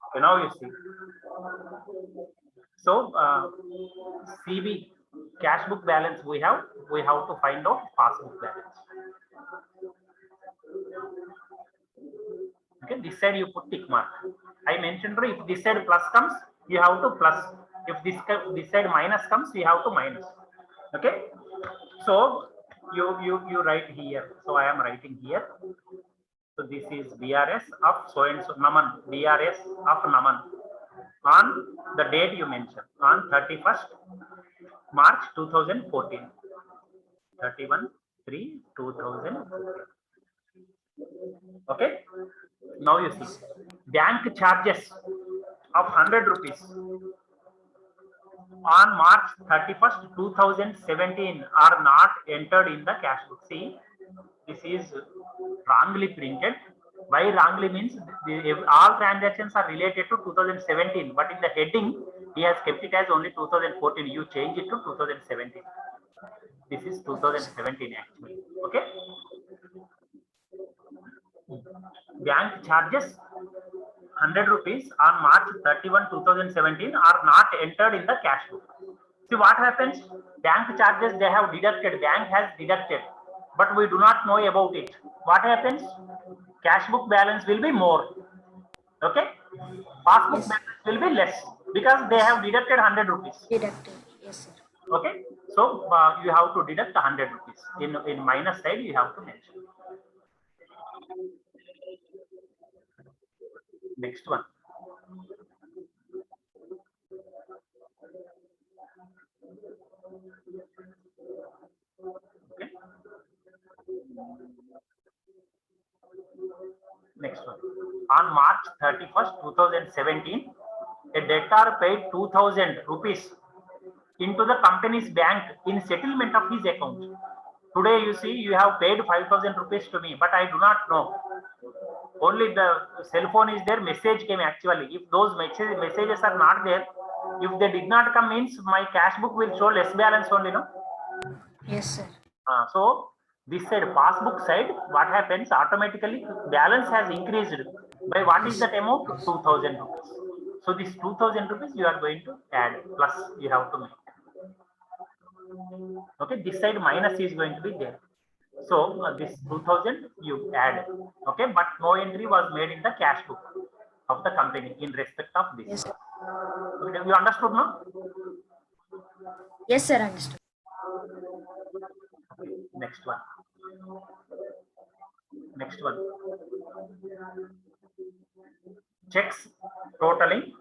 Okay, now you see. So CB cash book balance we have to find out passbook balance. Okay, this side you put tick mark. I mentioned if this side plus comes, you have to plus. If this side minus comes, you have to minus. Okay, so you write here. So I am writing here. So this is BRS of so and so Naman, BRS of Naman on the date you mentioned on 31st March 2014. 31/3/2014. Okay. Now you see bank charges of 100 rupees on March 31st, 2017 are not entered in the cash book. See, this is wrongly printed. Why wrongly means all transactions are related to 2017, but in the heading he has kept it as only 2014. You change it to 2017. This is 2017 actually. Okay. Bank charges 100 rupees on March 31, 2017 are not entered in the cash book. See what happens? Bank charges they have deducted, bank has deducted, but we do not know about it. What happens? Cash book balance will be more. Okay? Passbook balance will be less because they have deducted 100 rupees. Deducted, yes sir. Okay? So you have to deduct 100 rupees. In minus side you have to mention. Next one. Okay. Next one. On March 31st, 2017, a debtor paid 2000 rupees into the company's bank in settlement of his account. Today, you see, you have paid 5000 rupees to me, but I do not know. Only the cell phone is there, message came actually. If those messages are not there, if they did not come, means my cash book will show less balance only, no? Yes, sir. So this side, passbook side, what happens automatically? Balance has increased by what is that amount? 2000 rupees. So this 2000 rupees you are going to add, plus you have to make. Okay, this side minus is going to be there. So this 2000 you add. Okay, but no entry was made in the cash book of the company in respect of this. Yes, sir. Okay, you understood, no? Yes, sir, understood. Next one. Next one. Checks totaling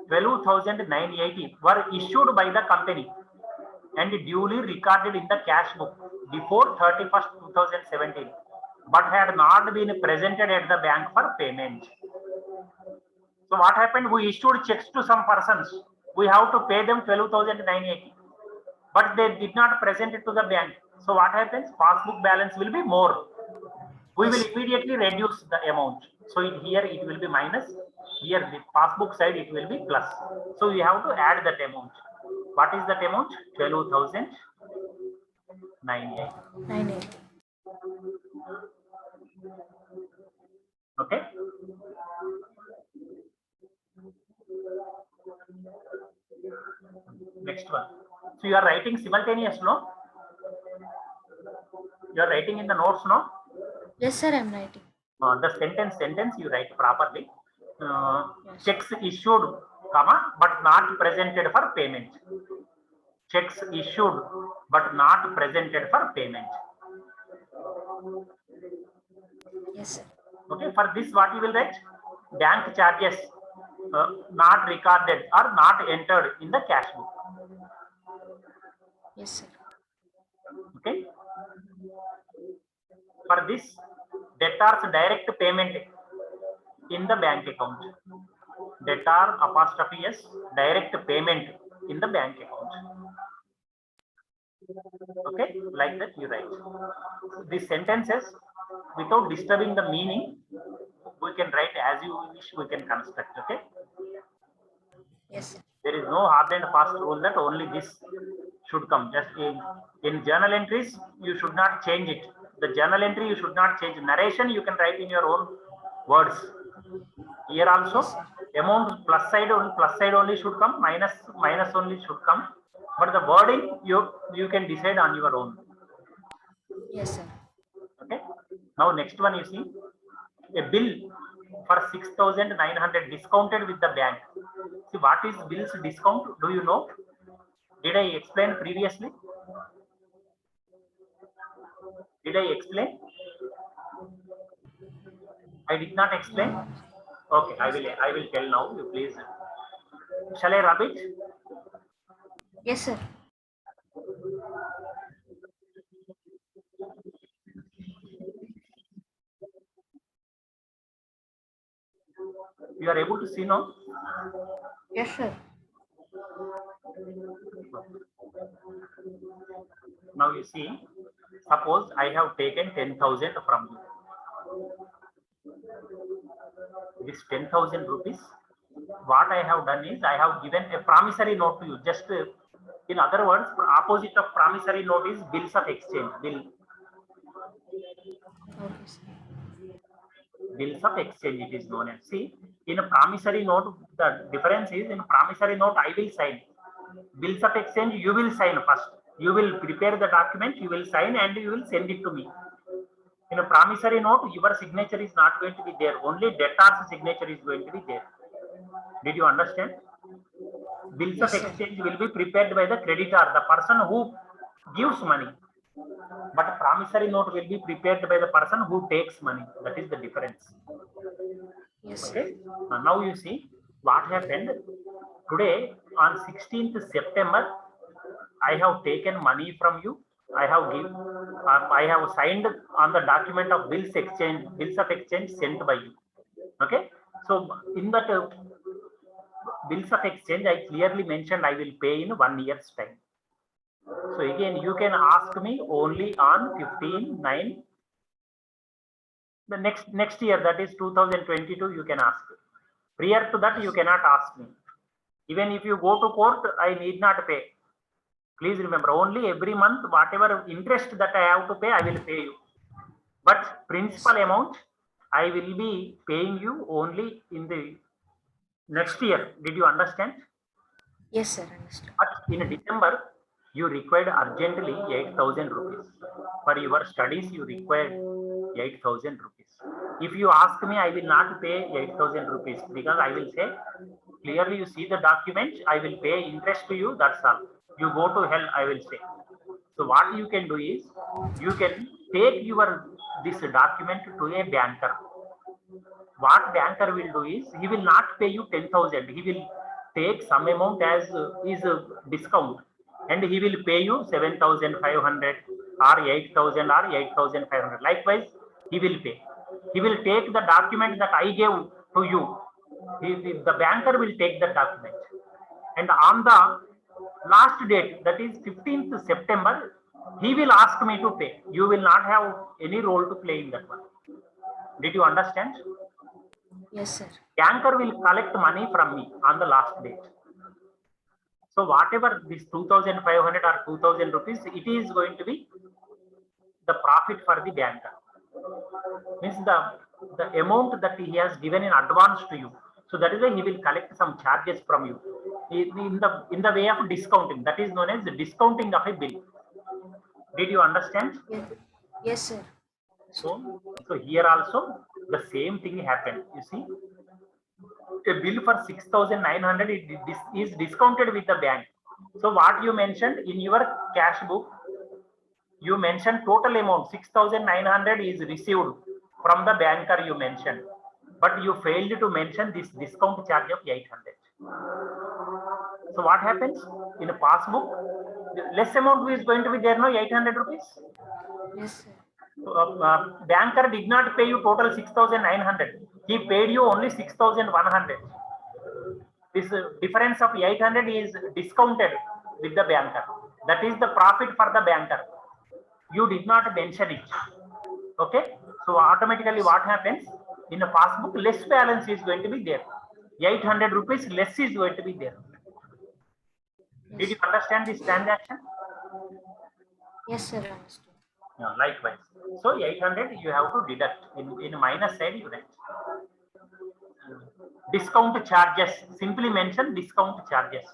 12,980 were issued by the company and duly recorded in the cash book before 31st, 2017, but had not been presented at the bank for payment. So what happened? We issued checks to some persons. We have to pay them 12,980, but they did not present it to the bank. So what happens? Passbook balance will be more. We will immediately reduce the amount. So here it will be minus. Here the passbook side it will be plus. So we have to add that amount. What is that amount? 12,980. Okay. Next one. So you are writing simultaneous, no? You are writing in the notes, no? Yes, sir, I am writing. The sentence you write properly. Checks issued, comma, but not presented for payment. Checks issued, but not presented for payment. Yes, sir. Okay, for this what you will write? Bank charges not recorded or not entered in the cash book. Yes, sir. Okay. For this, debtor's direct payment in the bank account. Debtor apostrophe S, direct payment in the bank account. Okay, like that you write. These sentences, without disturbing the meaning, we can write as you wish, we can construct. Okay. Yes, sir. There is no hard and fast rule that only this should come. Just in journal entries, you should not change it. The journal entry you should not change. Narration you can write in your own words. Here also Yes, sir. amount plus side only should come, minus only should come, but the wording you can decide on your own. Yes, sir. Okay. Now next one you see a bill for 6,900 discounted with the bank. See what is bills discount? Do you know? Did I explain previously? Did I explain? I did not explain. Uh, Okay, I will tell now. You please. Shall I rub it? yes, sir. You are able to see now? Yes, sir. Now you see, suppose I have taken 10,000 from you. This 10,000 rupees, what I have done is I have given a promissory note to you. Just in other words, opposite of promissory note is bills of exchange. Okay, sir. Bills of exchange it is known as. See, in a promissory note, the difference is in promissory note I will sign. Bills of exchange you will sign first. You will prepare the document, you will sign and you will send it to me. In a promissory note, your signature is not going to be there. Only debtor's signature is going to be there. Did you understand? Bills of Yes, sir. exchange will be prepared by the creditor, the person who gives money. But promissory note will be prepared by the person who takes money. That is the difference. Yes, sir. Okay. Now you see what happened. Today on 16th September, I have taken money from you. I have signed on the document of bills of exchange sent by you. Okay. So in that bills of exchange, I clearly mentioned I will pay in 1 year's time. So again, you can ask me only on 15/9. The next year, that is 2022, you can ask. Prior to that, you cannot ask me. Even if you go to court, I need not pay. Please remember, only every month, whatever interest that I have to pay, I will pay you. But principal amount, I will be paying you only in the next year. Did you understand? Yes, sir. Understood. But in December, you required urgently 8,000 rupees. For your studies, you required 8,000 rupees. If you ask me, I will not pay 8,000 rupees because I will say, clearly you see the document, I will pay interest to you, that's all. You go to hell, I will say. So what you can do is, you can take this document to a banker. What banker will do is, he will not pay you 10,000. He will take some amount as his discount, and he will pay you 7,500 or 8,000 or 8,500. Likewise, he will pay. He will take the document that I gave to you. The banker will take the document, and on the last date, that is 15th September, he will ask me to pay. You will not have any role to play in that one. Did you understand? Yes, sir. Banker will collect money from me on the last date. So whatever this 2,500 or 2,000 rupees, it is going to be the profit for the banker. Means the amount that he has given in advance to you. So that is why he will collect some charges from you in the way of discounting. That is known as the discounting of a bill. Did you understand? Yes, yes, sir. So here also the same thing happened. You see, a bill for 6,900 is discounted with the bank. So what you mentioned in your cash book, you mentioned total amount 6,900 is received from the banker, you mentioned, but you failed to mention this discount charge of 800. So what happens in a passbook? Less amount is going to be there, no, 800 rupees. Yes, sir. Banker did not pay you total 6,900. He paid you only 6,100. This difference of 800 is discounted with the banker. That is the profit for the banker. You did not mention it. Okay. So automatically what happens in a passbook, less balance is going to be there. 800 rupees less is going to be there. Yes, Did you sir. understand this transaction? Yes, sir. Understood. Yeah, likewise. So 800 you have to deduct. In minus side you write. Discount charges. Simply mention discount charges.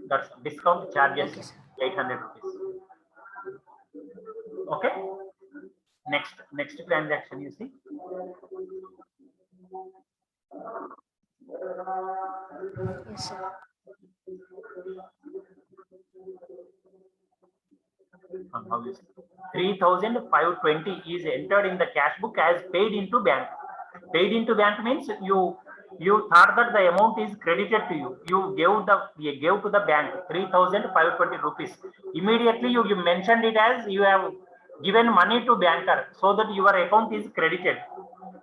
That's discount charges. Okay, sir. 800 rupees. Okay. Next transaction you see. Yes, sir. How is 3,520 is entered in the cash book as paid into bank. Paid into bank means you thought that the amount is credited to you. You gave to the bank 3,520 rupees. Immediately you mentioned it as you have given money to banker so that your account is credited.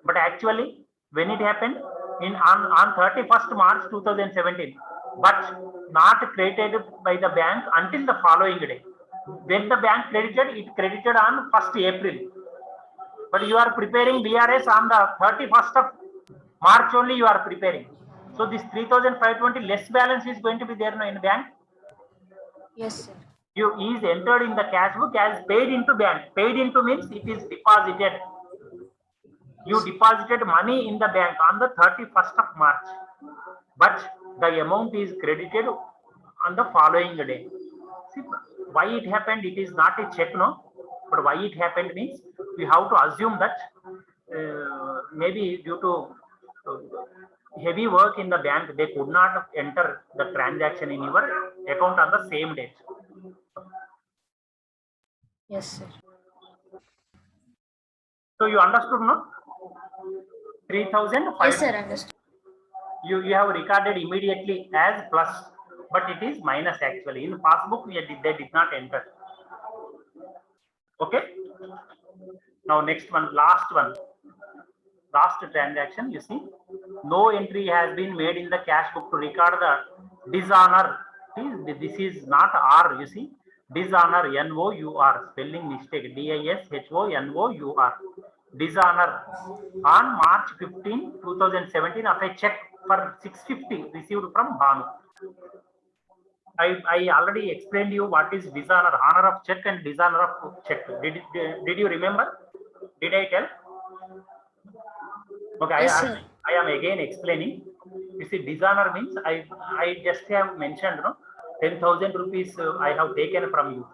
But actually, when it happened on 31st March 2017, but not credited by the bank until the following day. When the bank credited, it credited on 1st April. But you are preparing BRS on the 31st of March only you are preparing. So this 3,520 less balance is going to be there now in bank. Yes, sir. You is entered in the cash book as paid into bank. Paid into means it is deposited. You deposited money in the bank on the 31st of March. But the amount is credited on the following day. See, why it happened? It is not a check, no. But why it happened means we have to assume that maybe due to heavy work in the bank, they could not enter the transaction in your account on the same date. Yes, sir. So you understood, no? 3,000. Yes, sir. Understood. You have recorded immediately as plus, but it is minus actually. In passbook, they did not enter. Okay. Now next one, last transaction. You see, no entry has been made in the cash book to record the dishonor. This is not R. You see, dishonor, NOUR, spelling mistake, DISHONOUR. Dishonor on March 15, 2017 of a check for 650 received from Bhanu. I already explained you what is dishonor, honor of check and dishonor of check. Did you remember? Did I tell? Okay, Yes, sir. I am again explaining. You see, dishonor means I just have mentioned, no, 10,000 rupees I have taken from you.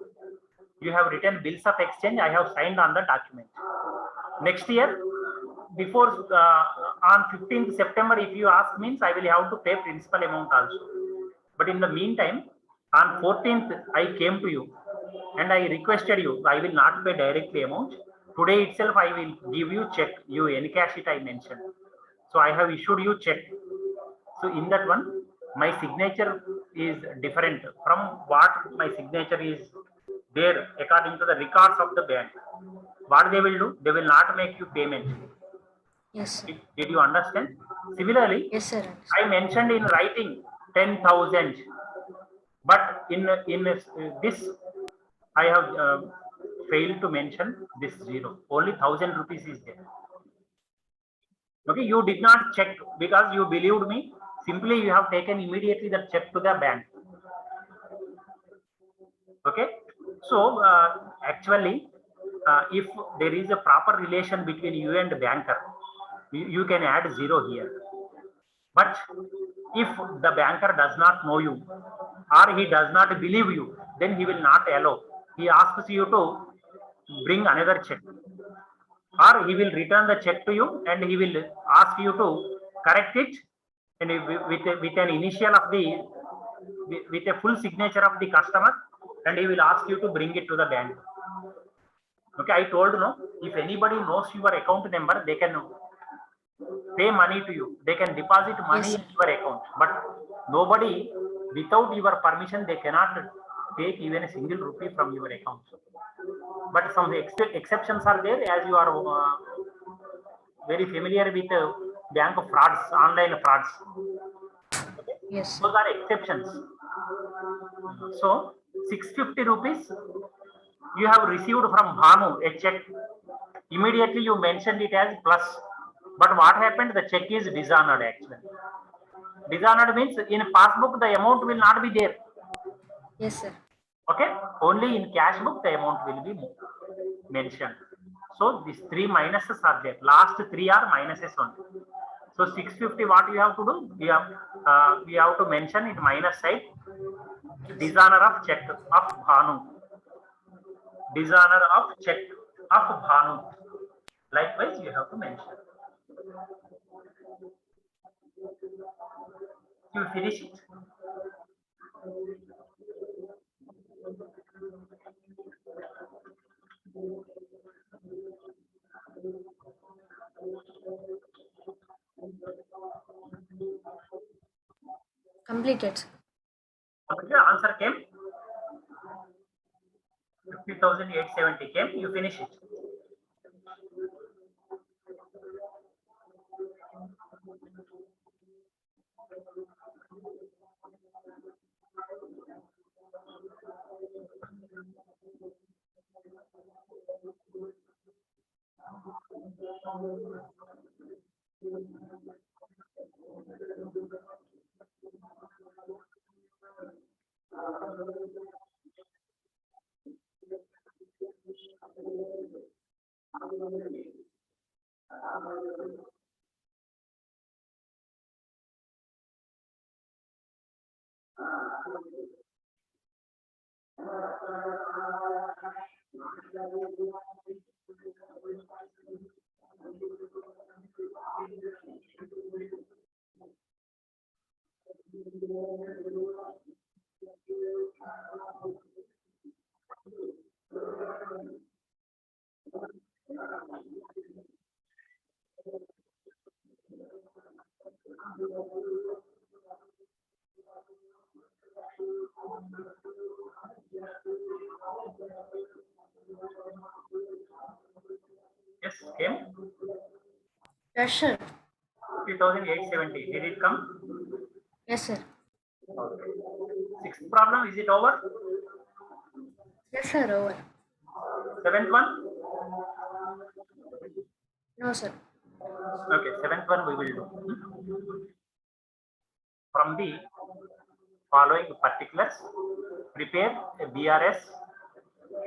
You have written bills of exchange. I have signed on the document. Next year, before on 15th September, if you ask means I will have to pay principal amount also. But in the meantime, on 14th, I came to you and I requested you, I will not pay directly amount. Today itself, I will give you check. You encash it, I mentioned. So I have issued you check. So in that one, my signature is different from what my signature is there according to the records of the bank. What they will do? They will not make you payment. Yes, sir. Did you understand? Similarly, Yes, sir. I mentioned in writing 10,000, but in this I have failed to mention this zero. Only 1,000 rupees is there. Okay, you did not check because you believed me. Simply, you have taken immediately the check to the bank. Okay, so actually, if there is a proper relation between you and the banker, you can add zero here. But if the banker does not know you or he does not believe you, then he will not allow. He asks you to bring another check, or he will return the check to you and he will ask you to correct it and with an initial of the with a full signature of the customer, and he will ask you to bring it to the bank. Okay, I told no, if anybody knows your account number, they can pay money to you. They can deposit money Yes, in your account, but nobody, without your permission, they cannot take even a single rupee from your account. But some exceptions are there, as you are very familiar with bank frauds, online frauds. yes, sir. Those are exceptions. So 650 rupees you have received from Bhanu, a check. Immediately you mentioned it as plus. But what happened? The check is dishonored actually. Dishonored means in passbook the amount will not be there. Yes, sir. Okay? Only in cash book the amount will be moved. mentioned. So these three minuses are there. Last three are minuses only. So 650, what we have to do? We have to mention it minus side. Dishonor of check of Bhanu. Dishonor of check of Bhanu. Likewise, you have to mention. You finish it. Completed. Okay, the answer came. 50,870 came. You finish it. Yes, came. Yes, sir. 50,870. Did it come? Yes, sir. Okay. Sixth problem, is it over? Yes, sir. Over. Seventh one? No, sir. Okay, seventh one we will do. From the following particulars, prepare a BRS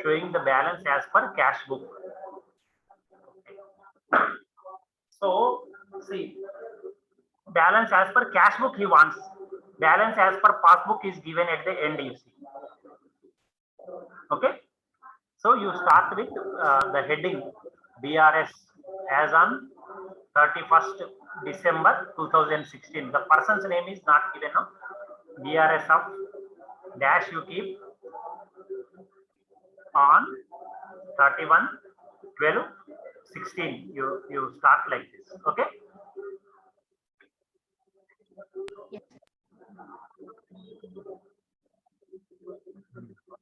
showing the balance as per cash book. So, see, balance as per cash book he wants. Balance as per passbook is given at the end, you see. Okay. So you start with the heading BRS as on 31st December 2016. The person's name is not given now. BRS of dash you keep on 31/12/16. You start like this. Okay. Yes.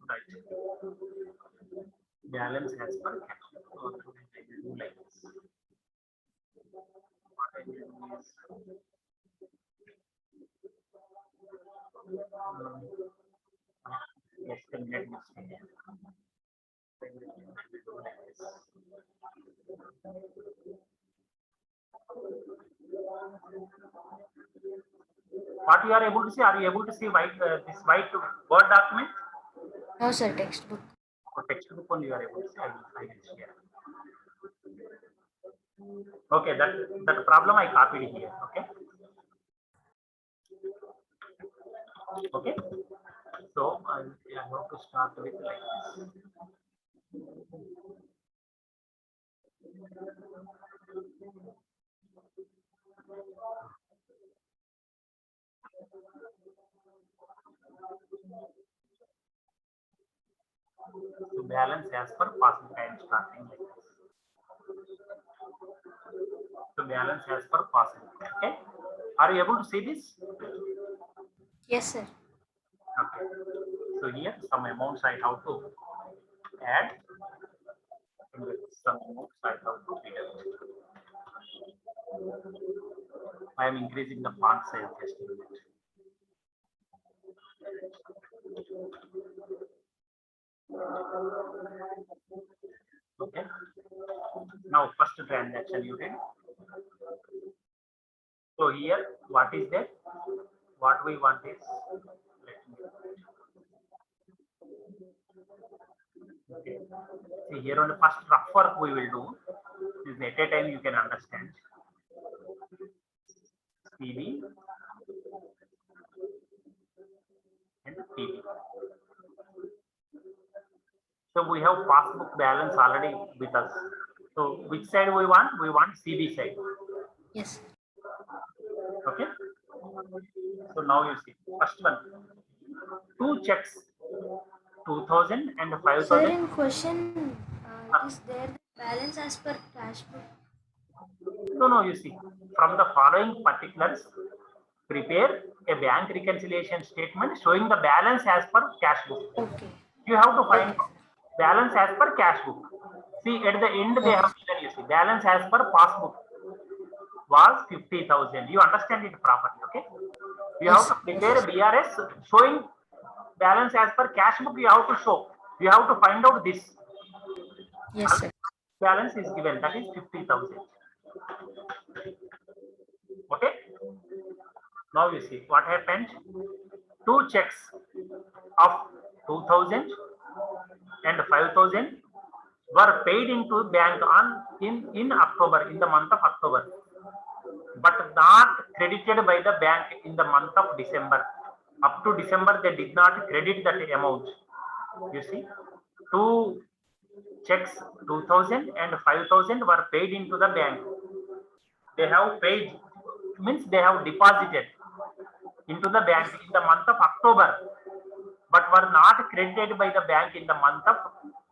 Right. Balance as per cash. Like this. What I will do is estimate mistake. What you are able to see? Are you able to see white this white Word document? No, sir. Textbook. Or textbook only you are able to see? I will share. Okay, that problem I copied here. Okay. Okay. So I have to start with like this. To balance as per passbook, I am starting like this. To balance as per passbook. Okay. Are you able to see this? Yes, sir. Okay. So here some amounts I have to add. Some amounts I have to deduct. I am increasing the font size just a minute. Okay. Now first transaction you did. So here what is that? What we want is Okay. See, here on the first rough work we will do. This at a time you can understand. PB and PB. So we have passbook balance already with us. So which side we want? We want CB side. Yes. Okay. So now you see first one. Two checks, 2000 and Sir, 5000. in question, it is there the balance as per cash book. No, you see, from the following particulars, prepare a bank reconciliation statement showing the balance as per cash book. Okay. You have to find Okay. balance as per cash book. See, at the end they Okay. have given, you see, balance as per passbook was 50,000. You understand it properly, okay? You have Yes. to Yes. prepare a BRS showing balance as per cash book. You have to show. You have to find out this. Yes, sir. Balance is given, that is 50,000. Okay. Now you see what happened. Two checks of 2000 and 5000 were paid into bank on in October, in the month of October, but not credited by the bank in the month of December. Up to December, they did not credit that amount. You see, two checks, 2000 and 5000 were paid into the bank. They have paid, means they have deposited into the bank in the month of October, but were not credited by the bank in the month of,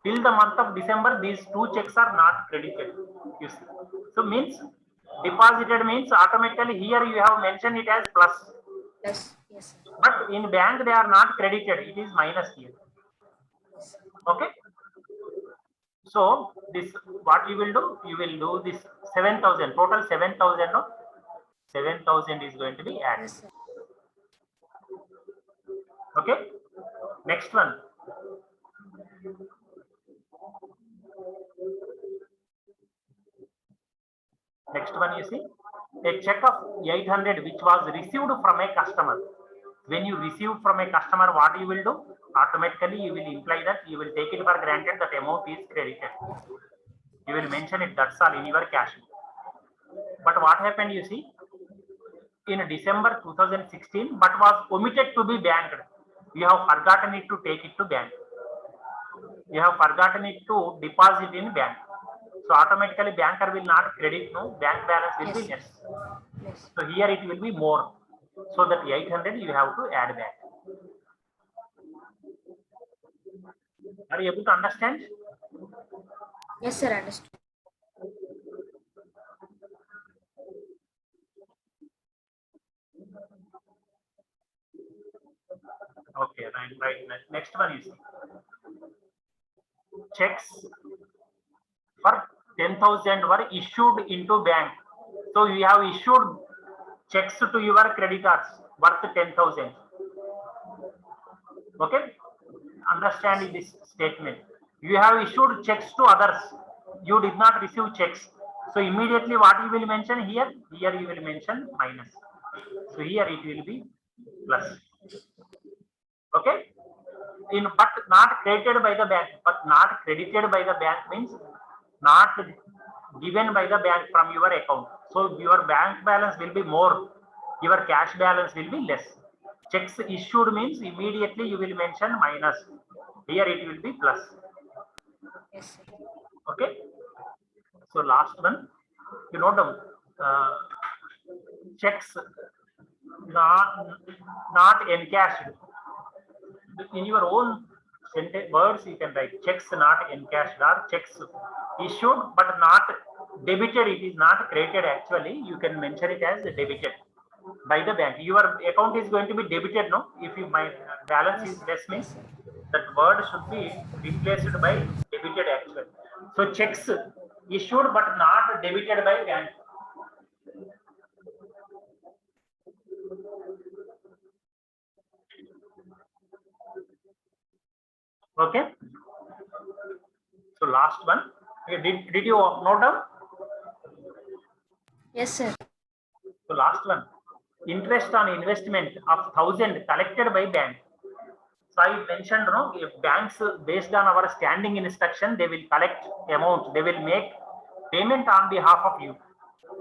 till the month of December. These two checks are not credited. You see, so means deposited means automatically here you have mentioned it as plus, Yes. Yes, sir. but in bank they are not credited. It is minus here. Yes. Okay. So this, what you will do? You will do this 7,000, total 7,000. No, 7,000 is going to be added. Yes, sir. Okay. Next one. Next one, you see, a check of 800 which was received from a customer. When you receive from a customer, what you will do? Automatically you will imply that you will take it for granted that amount is credited. You will mention it, that's all, in your cash. But what happened, you see, in December 2016, but was omitted to be banked. You have forgotten it to take it to bank. You have forgotten it to deposit in bank. So automatically banker will not credit, no, bank balance will be Yes. less. Yes. So here it will be more. So that 800 you have to add back. Are you able to understand? Yes, sir. Understood. Okay, right. Next one is checks for 10,000 were issued into bank. So you have issued checks to your creditors worth 10,000. Okay, understand this statement. You have issued checks to others. You did not receive checks. So immediately what you will mention here? Here you will mention minus. So here it will be plus. Okay. In but not credited by the bank, but not credited by the bank means not given by the bank from your account. So your bank balance will be more, your cash balance will be less. Checks issued means immediately you will mention minus. Here it will be plus. Yes, sir. Okay. So last one, you note down checks not encashed. In your own sentence words you can write checks not encashed or checks issued but not debited. It is not credited, actually you can mention it as debited by the bank. Your account is going to be debited, no, if you, my balance Yes. is less means Yes, sir. that word should be replaced by debited actually. So checks issued but not debited by bank. Okay. So last one, did you note down? Yes, sir. So last one, interest on investment of 1,000 collected by bank. So I mentioned, no, if banks based on our standing instruction, they will collect amount, they will make payment on behalf of you.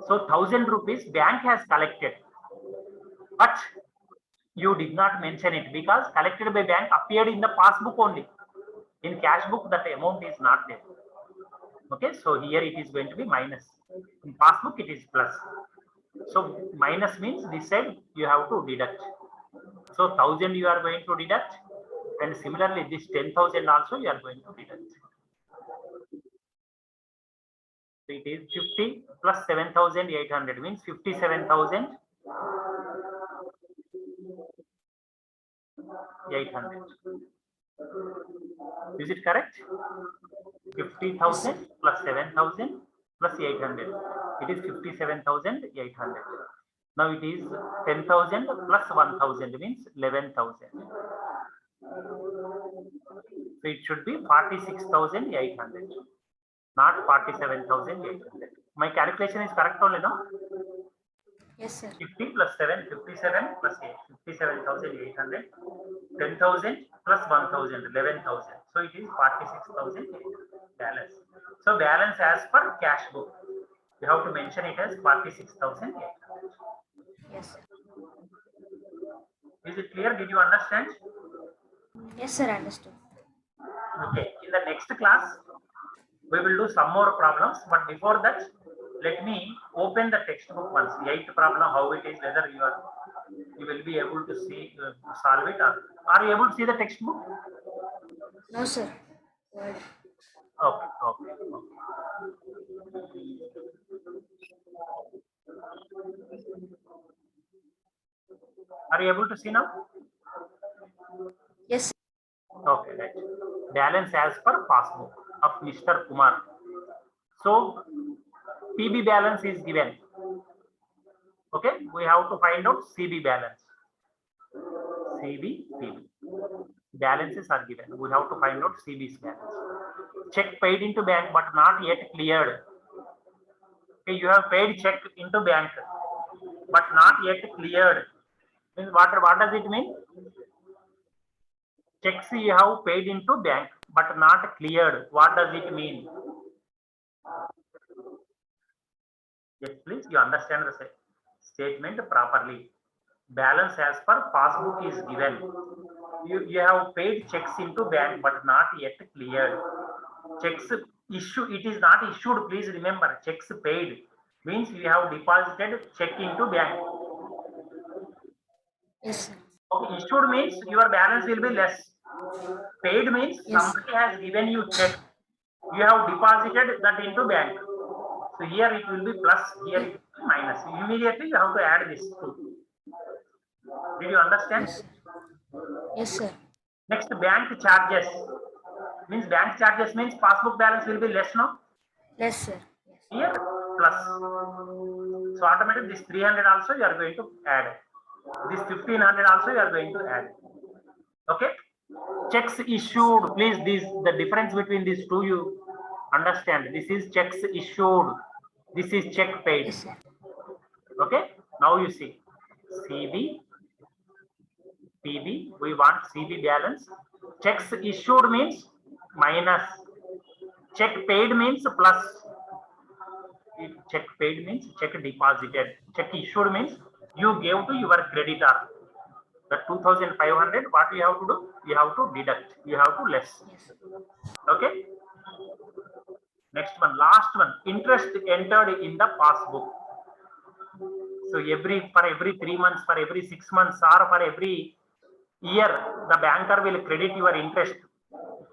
So 1,000 rupees bank has collected, but you did not mention it because collected by bank appeared in the passbook only. In cash book, that amount is not there. Okay, so here it is going to be minus. In passbook, it is plus. So minus means this side you have to deduct. So 1,000 you are going to deduct, and similarly this 10,000 also you are going to deduct. So it is 50 plus 7,800 means 57,800. Is it correct? 50,000 plus 7,000 plus 800. It is 57,800. Now it is 10,000 plus 1,000 means 11,000. So it should be 46,800, not 47,800. My calculation is correct only, no? Yes, sir. 50 plus 7, 57 plus 8, 57,800. 10,000 plus 1,000, 11,000. So it is 46,000 balance. So balance as per cash book, you have to mention it as 46,800. Yes, sir. Is it clear? Did you understand? Yes, sir. Understood. Okay. In the next class, we will do some more problems. But before that, let me open the textbook once. The 8th problem, how it is, whether you will be able to see solve it, or are you able to see the textbook? No, sir. Word. Okay. Okay. Are you able to see now? Yes, sir. Okay, right. Balance as per passbook of Mr. Kumar. So PB balance is given. Okay, we have to find out CB balance. CB, PB. Balances are given. We have to find out CB's balance. Check paid into bank but not yet cleared. Okay, you have paid check into bank but not yet cleared. Means what does it mean? Checks you have paid into bank but not cleared. What does it mean? Yes, please, you understand the statement properly. Balance as per passbook is given. You have paid checks into bank but not yet cleared. Checks issue, it is not issued, please remember. Checks paid means you have deposited check into bank. Yes, sir. Okay, issued means your balance will be less. Paid means Yes. somebody has given you check. You have deposited that into bank. So here it will be plus, here it will be minus. Immediately you have to add this two. Did you understand? Yes, sir. Yes, sir. Next, bank charges. Means bank charges means passbook balance will be less now. Yes, sir. Yes. Here plus. So automatically this 300 also you are going to add. This 1,500 also you are going to add. Okay. Checks issued. Please, the difference between these two you understand. This is checks issued. This is check paid. Yes, sir. Okay. Now you see CB, PB. We want CB balance. Checks issued means minus. Check paid means plus. Check paid means check deposited. Check issued means you gave to your creditor. The 2,500, what you have to do? You have to deduct. You have to less. Yes. Okay. Next one, last one. Interest entered in the passbook. So for every 3 months, for every 6 months, or for every year, the banker will credit your interest.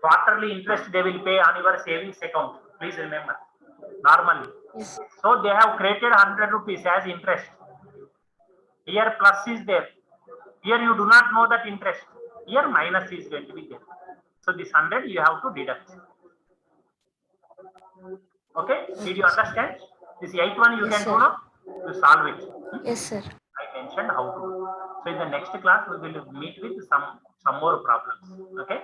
Quarterly interest they will pay on your savings account. Please remember. Normally. Yes. So they have created 100 rupees as interest. Here plus is there. Here you do not know that interest. Here minus is going to be there. So this 100 you have to deduct. Okay? Did you understand? This 8th one you Yes, can sir. do now. You solve it. Yes, sir. I mentioned how to do. So in the next class we will meet with some more problems. Okay?